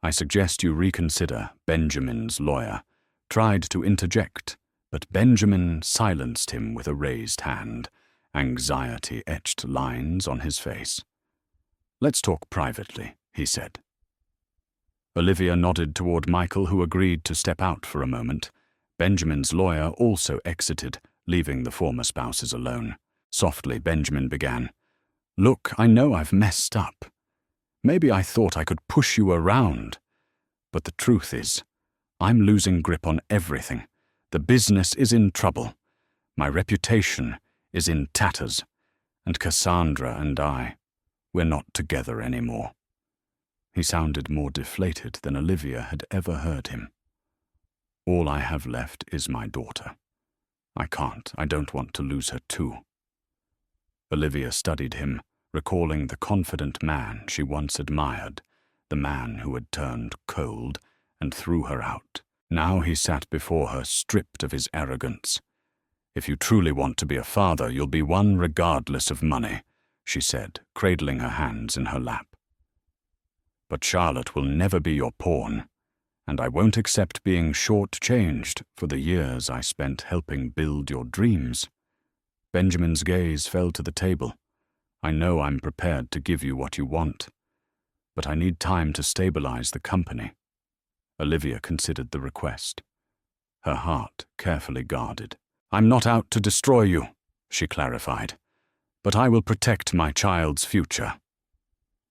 "I suggest you reconsider." Benjamin's lawyer tried to interject, but Benjamin silenced him with a raised hand. Anxiety etched lines on his face. "Let's talk privately," he said. Olivia nodded toward Michael, who agreed to step out for a moment. Benjamin's lawyer also exited, leaving the former spouses alone. Softly, Benjamin began, "Look, I know I've messed up. Maybe I thought I could push you around. But the truth is, I'm losing grip on everything. The business is in trouble. My reputation is in tatters. And Cassandra and we're not together anymore." He sounded more deflated than Olivia had ever heard him. "All I have left is my daughter. I don't want to lose her too." Olivia studied him, recalling the confident man she once admired, the man who had turned cold and threw her out. Now he sat before her, stripped of his arrogance. "If you truly want to be a father, you'll be one regardless of money," she said, cradling her hands in her lap. "But Charlotte will never be your pawn, and I won't accept being short-changed for the years I spent helping build your dreams." Benjamin's gaze fell to the table. "I know I'm prepared to give you what you want, but I need time to stabilize the company." Olivia considered the request, her heart carefully guarded. "I'm not out to destroy you," she clarified, "but I will protect my child's future."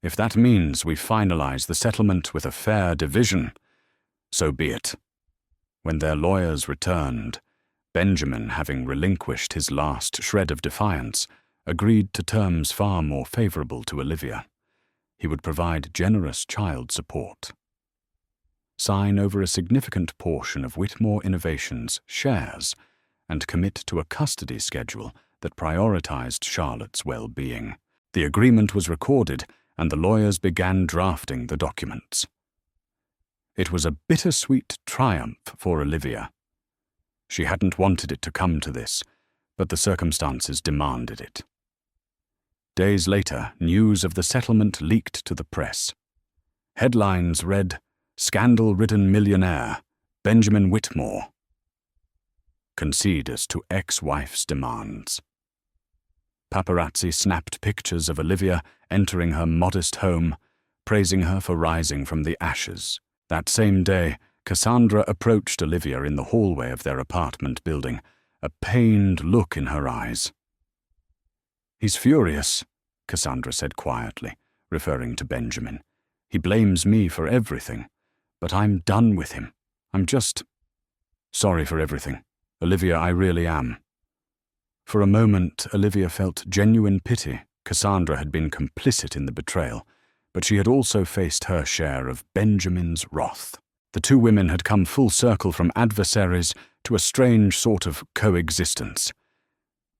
If that means we finalize the settlement with a fair division, so be it. When their lawyers returned, Benjamin, having relinquished his last shred of defiance, agreed to terms far more favorable to Olivia. He would provide generous child support, sign over a significant portion of Whitmore Innovations' shares, and commit to a custody schedule that prioritized Charlotte's well-being. The agreement was recorded, and the lawyers began drafting the documents. It was a bittersweet triumph for Olivia. She hadn't wanted it to come to this, but the circumstances demanded it. Days later, news of the settlement leaked to the press. Headlines read, "Scandal-ridden millionaire, Benjamin Whitmore concedes to ex-wife's demands." Paparazzi snapped pictures of Olivia entering her modest home, praising her for rising from the ashes. That same day, Cassandra approached Olivia in the hallway of their apartment building, a pained look in her eyes. "He's furious," Cassandra said quietly, referring to Benjamin. "He blames me for everything, but I'm done with him. I'm just sorry for everything. Olivia, I really am." For a moment, Olivia felt genuine pity. Cassandra had been complicit in the betrayal, but she had also faced her share of Benjamin's wrath. The two women had come full circle from adversaries to a strange sort of coexistence.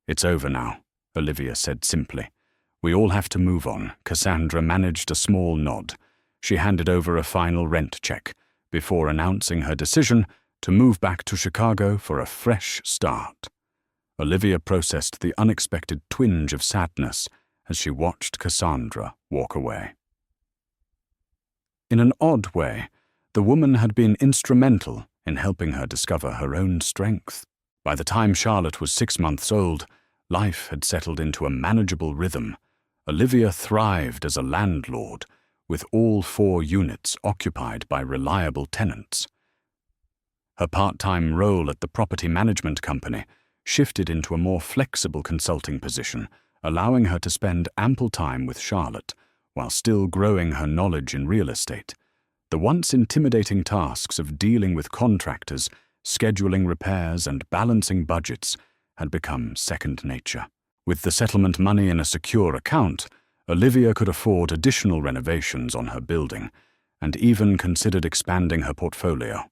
"It's over now," Olivia said simply. "We all have to move on." Cassandra managed a small nod. She handed over a final rent check before announcing her decision to move back to Chicago for a fresh start. Olivia processed the unexpected twinge of sadness as she watched Cassandra walk away. In an odd way, the woman had been instrumental in helping her discover her own strength. By the time Charlotte was 6 months old, life had settled into a manageable rhythm. Olivia thrived as a landlord, with all 4 units occupied by reliable tenants. Her part-time role at the property management company shifted into a more flexible consulting position, allowing her to spend ample time with Charlotte while still growing her knowledge in real estate. The once intimidating tasks of dealing with contractors, scheduling repairs, and balancing budgets had become second nature. With the settlement money in a secure account, Olivia could afford additional renovations on her building and even considered expanding her portfolio.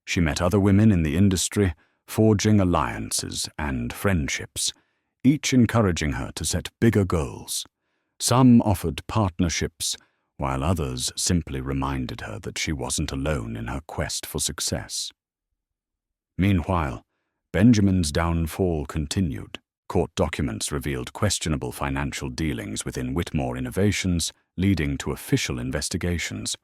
She met other women in the industry, forging alliances and friendships, each encouraging her to set bigger goals. Some offered partnerships, while others simply reminded her that she wasn't alone in her quest for success. Meanwhile, Benjamin's downfall continued. Court documents revealed questionable financial dealings within Whitmore Innovations, leading to official investigations.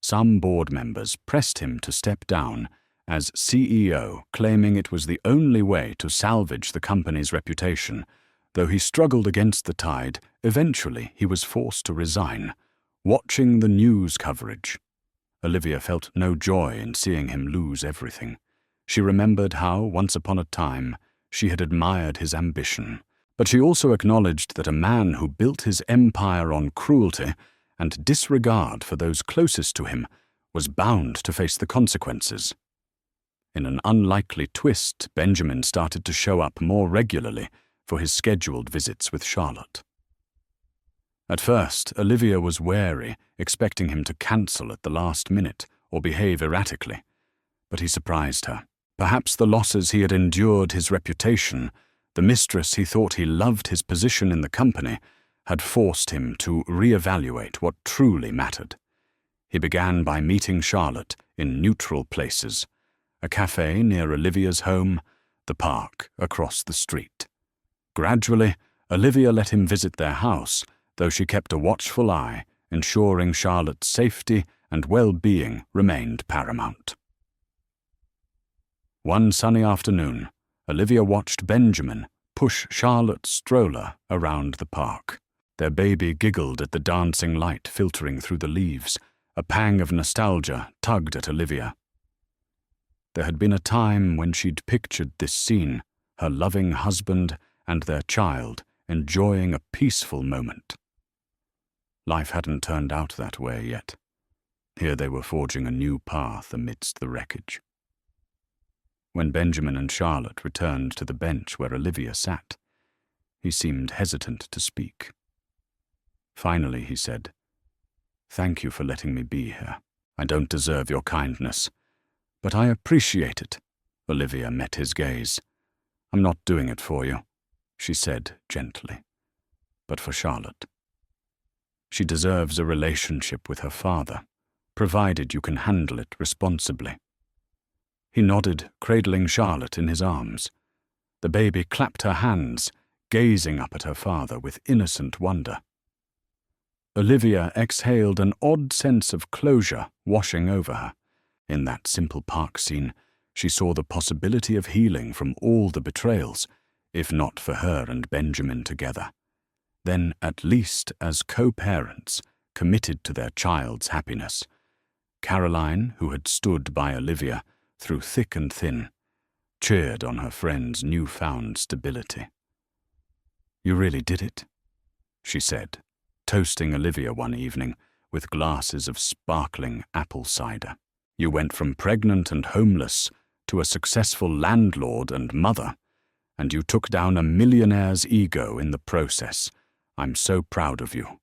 Some board members pressed him to step down as CEO, claiming it was the only way to salvage the company's reputation. Though he struggled against the tide, eventually he was forced to resign. Watching the news coverage, Olivia felt no joy in seeing him lose everything. She remembered how, once upon a time, she had admired his ambition. But she also acknowledged that a man who built his empire on cruelty and disregard for those closest to him was bound to face the consequences. In an unlikely twist, Benjamin started to show up more regularly for his scheduled visits with Charlotte. At first, Olivia was wary, expecting him to cancel at the last minute or behave erratically, but he surprised her. Perhaps the losses he had endured, his reputation, the mistress he thought he loved, his position in the company, had forced him to reevaluate what truly mattered. He began by meeting Charlotte in neutral places, a cafe near Olivia's home, the park across the street. Gradually, Olivia let him visit their house, though she kept a watchful eye, ensuring Charlotte's safety and well-being remained paramount. One sunny afternoon, Olivia watched Benjamin push Charlotte's stroller around the park. Their baby giggled at the dancing light filtering through the leaves. A pang of nostalgia tugged at Olivia. There had been a time when she'd pictured this scene, her loving husband and their child enjoying a peaceful moment. Life hadn't turned out that way yet. Here they were forging a new path amidst the wreckage. When Benjamin and Charlotte returned to the bench where Olivia sat, he seemed hesitant to speak. Finally, he said, "Thank you for letting me be here. I don't deserve your kindness, but I appreciate it." Olivia met his gaze. "I'm not doing it for you," she said gently, "but for Charlotte. She deserves a relationship with her father, provided you can handle it responsibly." He nodded, cradling Charlotte in his arms. The baby clapped her hands, gazing up at her father with innocent wonder. Olivia exhaled, an odd sense of closure washing over her. In that simple park scene, she saw the possibility of healing from all the betrayals, if not for her and Benjamin together. Then, at least as co-parents, committed to their child's happiness. Caroline, who had stood by Olivia through thick and thin, cheered on her friend's newfound stability. "You really did it," she said, toasting Olivia one evening with glasses of sparkling apple cider. "You went from pregnant and homeless to a successful landlord and mother, and you took down a millionaire's ego in the process. I'm so proud of you."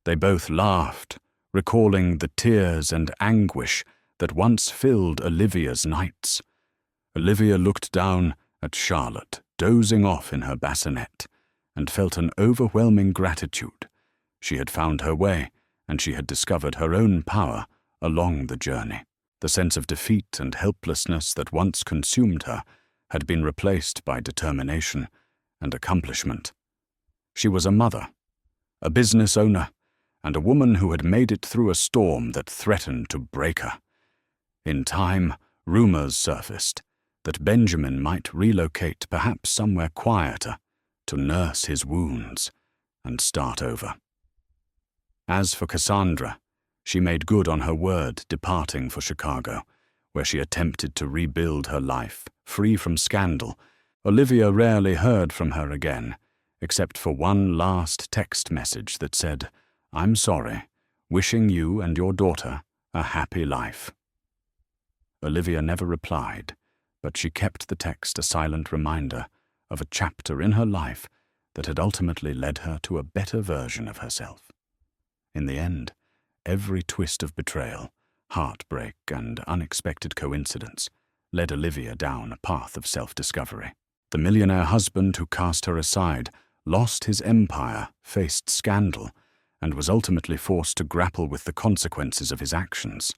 They both laughed, recalling the tears and anguish that once filled Olivia's nights. Olivia looked down at Charlotte, dozing off in her bassinet, and felt an overwhelming gratitude. She had found her way, and she had discovered her own power along the journey. The sense of defeat and helplessness that once consumed her had been replaced by determination and accomplishment. She was a mother, a business owner, and a woman who had made it through a storm that threatened to break her. In time, rumors surfaced that Benjamin might relocate perhaps somewhere quieter to nurse his wounds and start over. As for Cassandra, she made good on her word, departing for Chicago, where she attempted to rebuild her life, free from scandal. Olivia rarely heard from her again, except for one last text message that said, "I'm sorry, wishing you and your daughter a happy life." Olivia never replied, but she kept the text a silent reminder of a chapter in her life that had ultimately led her to a better version of herself. In the end, every twist of betrayal, heartbreak, and unexpected coincidence led Olivia down a path of self-discovery. The millionaire husband who cast her aside lost his empire, faced scandal, and was ultimately forced to grapple with the consequences of his actions.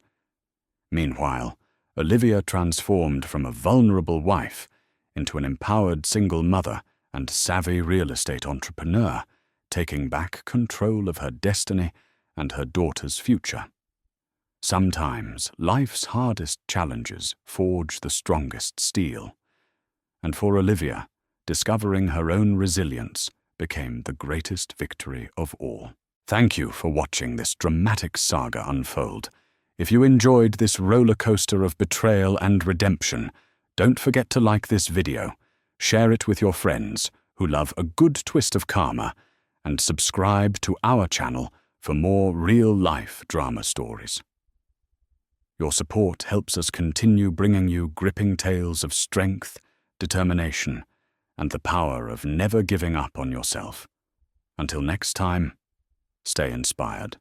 Meanwhile, Olivia transformed from a vulnerable wife into an empowered single mother and savvy real estate entrepreneur, taking back control of her destiny and her daughter's future. Sometimes life's hardest challenges forge the strongest steel, and for Olivia, discovering her own resilience became the greatest victory of all. Thank you for watching this dramatic saga unfold. If you enjoyed this roller coaster of betrayal and redemption, don't forget to like this video, share it with your friends who love a good twist of karma, and subscribe to our channel for more real-life drama stories. Your support helps us continue bringing you gripping tales of strength, determination, and the power of never giving up on yourself. Until next time, stay inspired.